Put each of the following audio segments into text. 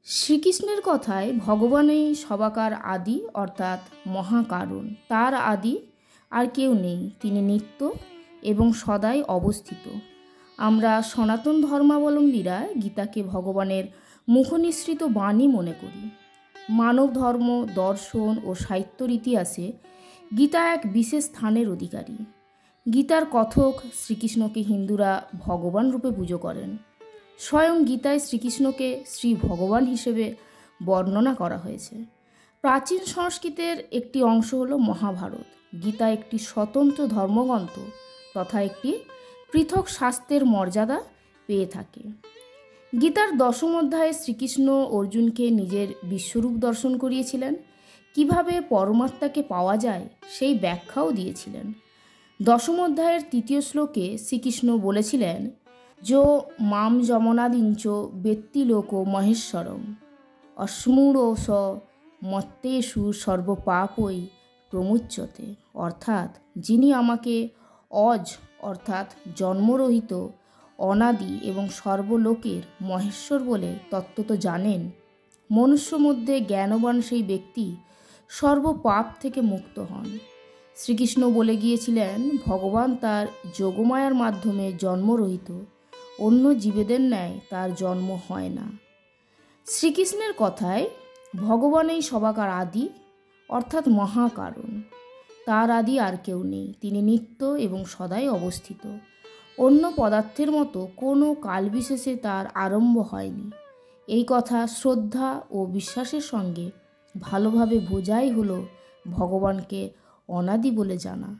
শ্রীকৃষ্ণের কথায় ভগবানই সবাকার আদি অর্থাৎ মহাকারণ। তার আদি আর কেউ নেই, তিনি নিত্য এবং সদাই অবস্থিত। আমরা সনাতন ধর্মাবলম্বীরা গীতাকে ভগবানের মুখনিসৃত বাণী মনে করি। মানব ধর্ম, দর্শন ও সাহিত্যর ইতিহাসে গীতা এক বিশেষ স্থানের অধিকারী। গীতার কথক শ্রীকৃষ্ণকে হিন্দুরা ভগবান রূপে পুজো করেন। স্বয়ং গীতায় শ্রীকৃষ্ণকে শ্রী ভগবান হিসেবে বর্ণনা করা হয়েছে। প্রাচীন সংস্কৃতের একটি অংশ হল মহাভারত। গীতা একটি স্বতন্ত্র ধর্মগ্রন্থ তথা একটি পৃথক শাস্ত্রের মর্যাদা পেয়ে থাকে। গীতার দশম অধ্যায়ে শ্রীকৃষ্ণ অর্জুনকে নিজের বিশ্বরূপ দর্শন করিয়েছিলেন। কিভাবে পরমাত্মাকে পাওয়া যায় সেই ব্যাখ্যাও দিয়েছিলেন। দশম অধ্যায়ের তৃতীয় শ্লোকে শ্রীকৃষ্ণ বলেছিলেন, যো মাম যমনাদিঞ্চ বেত্তি লোক মহেশ্বরম অশ্মূঢ় মত্তেষু সর্বপাপই প্রমুচ্যতে। অর্থাৎ যিনি আমাকে অজ অর্থাৎ জন্মরহিত, অনাদি এবং সর্বলোকের মহেশ্বর বলে তত্ত্বত জানেন, মনুষ্য মধ্যে জ্ঞানবান সেই ব্যক্তি সর্বপাপ থেকে মুক্ত হন। শ্রীকৃষ্ণ বলে গিয়েছিলেন, ভগবান তার যোগমায়ার মাধ্যমে জন্মরহিত, অন্য জীবেদের ন্যায় তার জন্ম হয় না। শ্রীকৃষ্ণের কথায় ভগবানই সবাকার আদি অর্থাৎ মহাকারণ। তার আদি আর কেউ নেই, তিনি নিত্য এবং সদাই অবস্থিত। অন্য পদার্থের মতো কোনো কালবিশেষে তার আরম্ভ হয়নি। এই কথা শ্রদ্ধা ও বিশ্বাসের সঙ্গে ভালোভাবে বোঝাই হলো ভগবানকে অনাদি বলে জানা।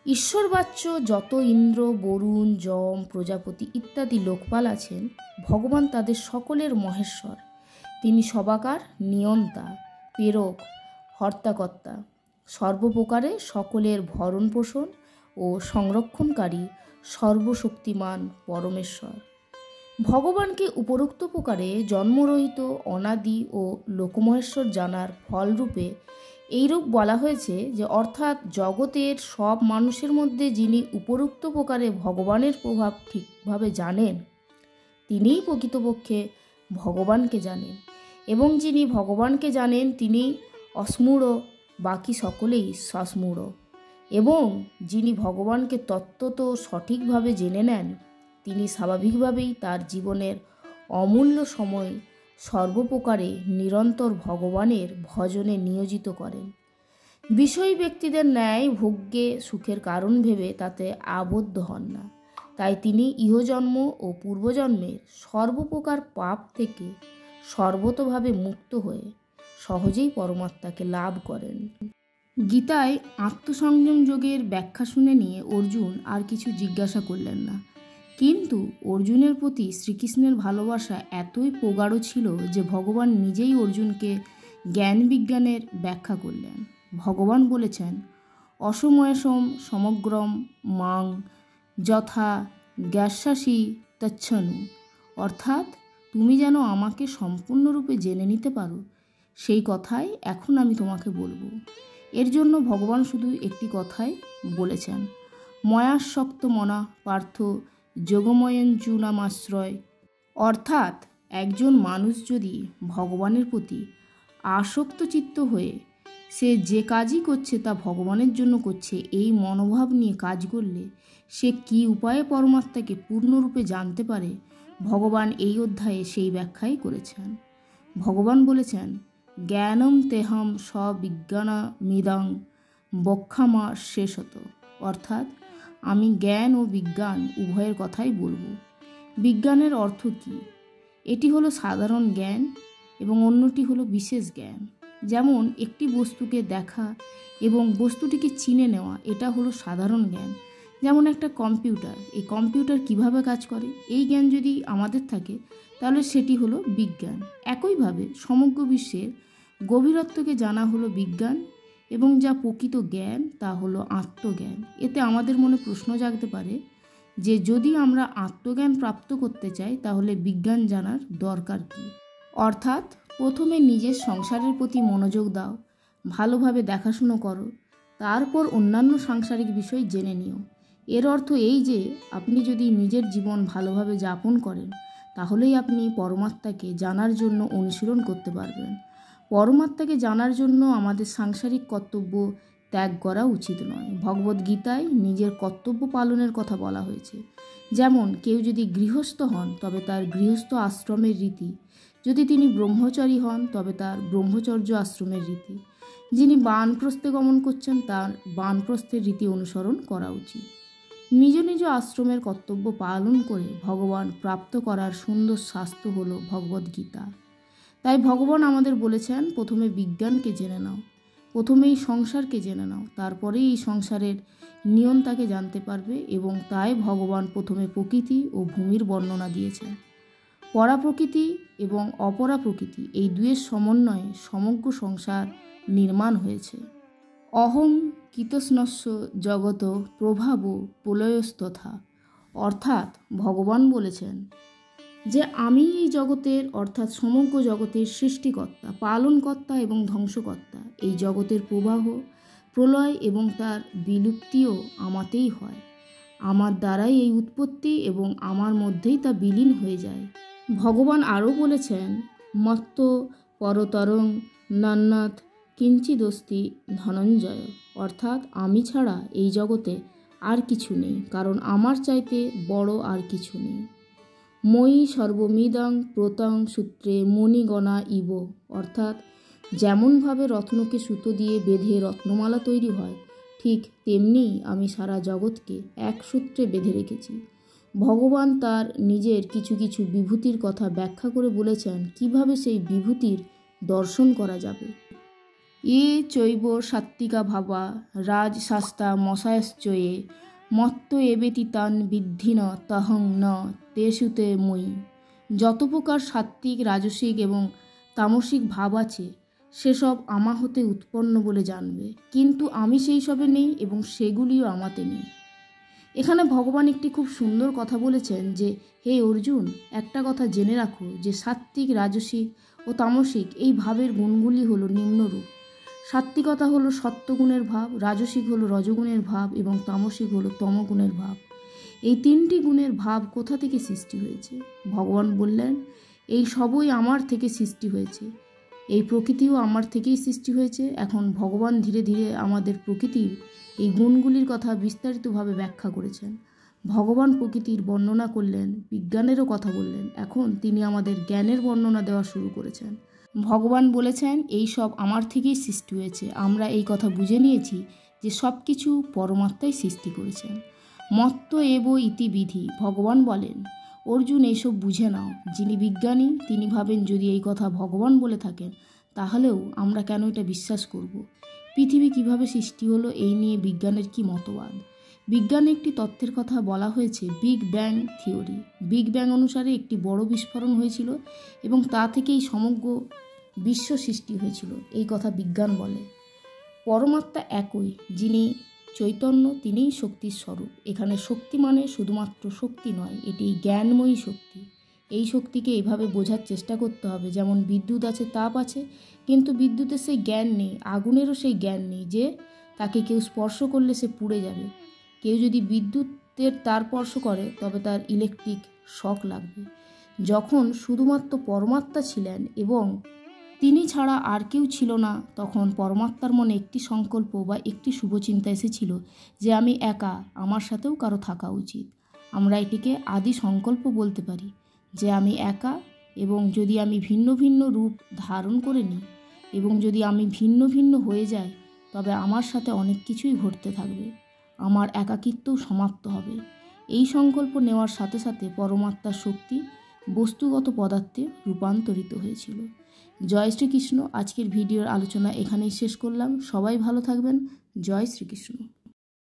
ঈশ্বরবাচ্য যত ইন্দ্র, বরুণ, যম, প্রজাপতি ইত্যাদি লোকপাল আছেন, ভগবান তাদের সকলের মহেশ্বর। তিনি সবাকার নিয়ন্তা, প্রেরক, হর্তাকর্তা, সর্বপ্রকারে সকলের ভরণ পোষণ ও সংরক্ষণকারী সর্বশক্তিমান পরমেশ্বর। ভগবানকে উপরোক্ত প্রকারে জন্মরহিত, অনাদি ও লোকমহেশ্বর জানার ফলরূপে এইরূপ বলা হয়েছে যে অর্থাৎ জগতের সব মানুষের মধ্যে যিনি উপরোক্ত প্রকারে ভগবানের প্রভাব ঠিকভাবে জানেন, তিনিই প্রকৃতপক্ষে ভগবানকে জানেন, এবং যিনি ভগবানকে জানেন তিনি অশ্মূঢ়, বাকি সকলেই সশ্মূঢ়। এবং যিনি ভগবানকে তত্ত্বত সঠিকভাবে জেনে নেন, তিনি স্বাভাবিকভাবেই তার জীবনের অমূল্য সময় সর্বপ্রকারে নিরন্তর ভগবানের ভজনে নিয়োজিত করেন। বিষয়ী ব্যক্তিদের ন্যায় ভোগ্যে সুখের কারণ ভেবে তাতে আবদ্ধ হন না। তাই তিনি ইহজন্ম ও পূর্বজন্মের সর্বপ্রকার পাপ থেকে সর্বতোভাবে মুক্ত হয়ে সহজেই পরমাত্মাকে লাভ করেন। গীতায় আত্মসংযম যোগের ব্যাখ্যা শুনে নিয়ে অর্জুন আর কিছু জিজ্ঞাসা করলেন না। কিন্তু অর্জুনের প্রতি শ্রীকৃষ্ণের ভালোবাসা এতই প্রগাঢ় ছিল যে ভগবান নিজেই অর্জুনকে জ্ঞান বিজ্ঞানের ব্যাখ্যা করলেন। ভগবান বলেছেন, অসময়সম সমগ্রম মাং যথা জ্ঞাস্যাসি তচ্ছনু। অর্থাৎ তুমি যেন আমাকে সম্পূর্ণরূপে জেনে নিতে পারো, সেই কথাই এখন আমি তোমাকে বলবো। এর জন্য ভগবান শুধু একটি কথাই বলেছেন, ময়াসক্ত মনা পার্থ যোগময়ঞ্জুনামাশ্রয়। অর্থাৎ একজন মানুষ যদি ভগবানের প্রতি আসক্ত চিত্ত হয়ে সে যে কাজই করছে তা ভগবানের জন্য করছে, এই মনোভাব নিয়ে কাজ করলে সে কি উপায়ে পরমাত্মাকে পূর্ণরূপে জানতে পারে, ভগবান এই অধ্যায়ে সেই ব্যাখ্যাই করেছেন। ভগবান বলেছেন, জ্ঞানম তেহম সবিজ্ঞানমিদং বক্ষামা শেষত। অর্থাৎ আমি জ্ঞান ও বিজ্ঞান উভয়ের কথাই বলবো। বিজ্ঞানের অর্থ কী? এটি হলো সাধারণ জ্ঞান এবং অন্যটি হলো বিশেষ জ্ঞান। যেমন একটি বস্তুকে দেখা এবং বস্তুটিকে চিনে নেওয়া, এটা হলো সাধারণ জ্ঞান। যেমন একটা কম্পিউটার, এই কম্পিউটার কিভাবে কাজ করে, এই জ্ঞান যদি আমাদের থাকে তাহলে সেটি হলো বিজ্ঞান। একইভাবে সমগ্র বিশ্বের গভীরত্বকে জানা হলো বিজ্ঞান, এবং যা প্রকৃত জ্ঞান তা হলো আত্মজ্ঞান। এতে আমাদের মনে প্রশ্ন জাগতে পারে যে যদি আমরা আত্মজ্ঞান প্রাপ্ত করতে চাই তাহলে বিজ্ঞান জানার দরকার কী? অর্থাৎ প্রথমে নিজের সংসারের প্রতি মনোযোগ দাও, ভালোভাবে দেখাশুনো করো, তারপর অন্যান্য সাংসারিক বিষয় জেনে নিও। এর অর্থ এই যে আপনি যদি নিজের জীবন ভালোভাবে যাপন করেন তাহলেই আপনি পরমাত্মাকে জানার জন্য অনুশীলন করতে পারবেন। পরমাত্মাকে জানার জন্য আমাদের সাংসারিক কর্তব্য ত্যাগ করা উচিত নয়। ভগবদ্গীতায় নিজের কর্তব্য পালনের কথা বলা হয়েছে। যেমন কেউ যদি গৃহস্থ হন তবে তার গৃহস্থ আশ্রমের রীতি, যদি তিনি ব্রহ্মচারী হন তবে তার ব্রহ্মচর্য আশ্রমের রীতি, যিনি বানপ্রস্থে গমন করছেন তার বানপ্রস্থের রীতি অনুসরণ করা উচিত। নিজ নিজ আশ্রমের কর্তব্য পালন করে ভগবান প্রাপ্ত করার সুন্দর শাস্ত্র হল ভগবদ্গীতা। তাই ভগবান আমাদের বলেছেন, প্রথমে বিজ্ঞানকে জেনে নাও, প্রথমেই সংসারকে জেনে নাও, তারপরেই এই সংসারের নিয়ন্তাকে জানতে পারবে। এবং তাই ভগবান প্রথমে প্রকৃতি ও ভূমির বর্ণনা দিয়েছেন। পরা প্রকৃতি এবং অপরা প্রকৃতি এই দুয়ের সমন্বয়ে সমগ্র সংসার নির্মাণ হয়েছে। অহং কীতস্নস্য জগত প্রভাব প্রলয়স্তথা, অর্থাৎ ভগবান বলেছেন যে আমি এই জগতের অর্থাৎ সমগ্র জগতের সৃষ্টিকর্তা, পালনকর্তা এবং ধ্বংসকর্তা। এই জগতের প্রবাহ, প্রলয় এবং তার বিলুপ্তিও আমাতেই হয়। আমার দ্বারাই এই উৎপত্তি এবং আমার মধ্যেই তা বিলীন হয়ে যায়। ভগবান আরও বলেছেন, মত্ত পরতরং নান্নাথ কিঞ্চিদস্তি ধনঞ্জয়, অর্থাৎ আমি ছাড়া এই জগতে আর কিছু নেই, কারণ আমার চাইতে বড় আর কিছু নেই। মই সর্বমিদং প্রতং সূত্রে মণিগণা ইব, অর্থাৎ যেমনভাবে রত্নকে সুতো দিয়ে বেঁধে রত্নমালা তৈরি হয়, ঠিক তেমনি আমি সারা জগৎকে এক সূত্রে বেঁধে রেখেছি। ভগবান তার নিজের কিছু কিছু বিভূতির কথা ব্যাখ্যা করে বলেছেন কিভাবে সেই বিভূতির দর্শন করা যাবে। এ চৈব সাত্বিকা ভাবা রাজশাস্তা মশায়শ্চয়ে মত্ত এবেতি তান বিদ্ধিন তহং ন তেষুতে মই। যত প্রকার সাত্বিক, রাজসিক এবং তামসিক ভাব আছে সেসব আমা হতে উৎপন্ন বলে জানবে, কিন্তু আমি সেই সবে নেই এবং সেগুলিও আমাতে নেই। এখানে ভগবান একটি খুব সুন্দর কথা বলেছেন যে, হে অর্জুন, একটা কথা জেনে রাখো যে সাত্বিক, রাজসিক ও তামসিক এই ভাবের গুণগুলি হলো নিম্নরূপ। সাত্বিকতা হলো সত্ত্বগুণের ভাব, রাজসিক হলো রজগুণের ভাব এবং তামসিক হলো তমগুণের ভাব। এই তিনটি গুণের ভাব কোথা থেকে সৃষ্টি হয়েছে? ভগবান বললেন, এই সবই আমার থেকে সৃষ্টি হয়েছে। এই প্রকৃতিও আমার থেকেই সৃষ্টি হয়েছে। এখন ভগবান ধীরে ধীরে আমাদের প্রকৃতির এই গুণগুলির কথা বিস্তারিতভাবে ব্যাখ্যা করেছেন। ভগবান প্রকৃতির বর্ণনা করলেন, বিজ্ঞানেরও কথা বললেন। এখন তিনি আমাদের জ্ঞানের বর্ণনা দেওয়া শুরু করেছেন। ভগবান বলেছেন, এই সব আমার থেকেই সৃষ্টি হয়েছে। আমরা এই কথা বুঝে নিয়েছি যে সব কিছু পরমাত্মাই সৃষ্টি করেছেন। মত্ত এব ইতি বিধি, ভগবান বলেন, অর্জুন এইসব বুঝে নাও। যিনি বিজ্ঞানী তিনি ভাবেন যদি এই কথা ভগবান বলে থাকেন তাহলেও আমরা কেন এটা বিশ্বাস করব? পৃথিবী কিভাবে সৃষ্টি হলো এই নিয়ে বিজ্ঞানের কি মতবাদ? বিজ্ঞানে একটি তথ্যের কথা বলা হয়েছে, big bang theory. Big bang অনুসারে একটি বড় বিস্ফোরণ হয়েছিল এবং তা থেকেই সমগ্র বিশ্ব সৃষ্টি হয়েছিল, এই কথা বিজ্ঞান বলে। পরমাত্মা একই, যিনি চৈতন্য তিনিই শক্তির স্বরূপ। এখানে শক্তি মানে শুধুমাত্র শক্তি নয়, এটি জ্ঞানময়ী শক্তি। এই শক্তিকে এভাবে বোঝার চেষ্টা করতে হবে, যেমন বিদ্যুৎ আছে, তাপ আছে, কিন্তু বিদ্যুতের সেই জ্ঞান নেই, আগুনেরও সেই জ্ঞান নেই যে তাকে কেউ স্পর্শ করলে সে পুড়ে যাবে। কেউ যদি বিদ্যুতের তার স্পর্শ করে তবে তার ইলেকট্রিক শক লাগবে। যখন শুধুমাত্র পরমাত্মা ছিলেন এবং তিনি ছাড়া আর কেউ ছিল না, তখন পরমাত্মার মনে একটি সংকল্প বা একটি শুভচিন্তা এসেছিল যে আমি একা, আমার সাথেও কারো থাকা উচিত। আমরা এটিকে আদি সংকল্প বলতে পারি, যে আমি একা এবং যদি আমি ভিন্ন ভিন্ন রূপ ধারণ করে নিই এবং যদি আমি ভিন্ন ভিন্ন হয়ে যাই তবে আমার সাথে অনেক কিছুই ঘটতে থাকবে, আমার একাকিত্বও সমাপ্ত হবে। এই সংকল্প নেওয়ার সাথে সাথে পরমাত্মার শক্তি বস্তুগত পদার্থে রূপান্তরিত হয়েছিল। জয় শ্রীকৃষ্ণ। আজকের ভিডিওর আলোচনা এখানেই শেষ করলাম। সবাই ভালো থাকবেন। জয় শ্রীকৃষ্ণ।